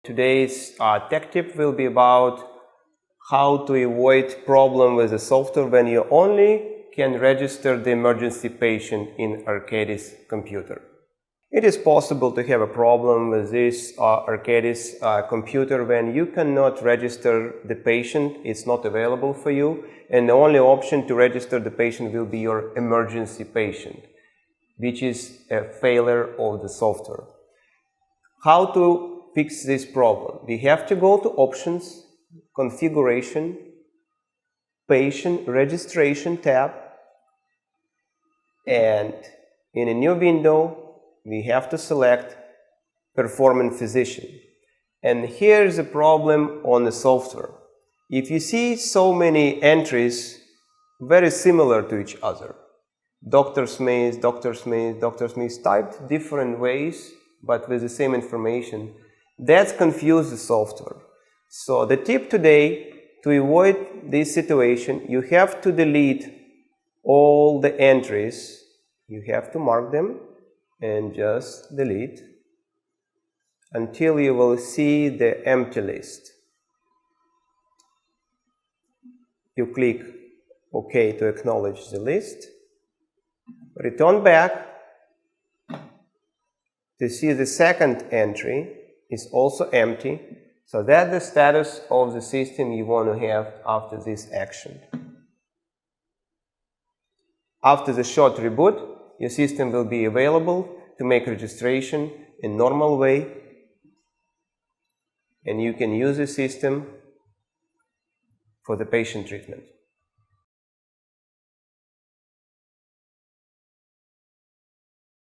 Today's tech tip will be about how to avoid problem with the software when you only can register the emergency patient in Arcadis computer. It is possible to have a problem with this Arcadis computer when you cannot register the patient, it's not available for you, and the only option to register the patient will be your emergency patient, which is a failure of the software. How to fix this problem? We have to go to Options, Configuration, Patient Registration tab, and in a new window we have to select Performing Physician. And here's a problem on the software. If you see so many entries very similar to each other, Dr. Smith, Dr. Smith, Dr. Smith, typed different ways but with the same information, that confuses the software. So the tip today, to avoid this situation, you have to delete all the entries. You have to mark them and just delete until you will see the empty list. You click OK to acknowledge the list. Return back to see the second entry is also empty. So that's the status of the system you want to have after this action. After the short reboot, your system will be available to make registration in normal way, and you can use the system for the patient treatment.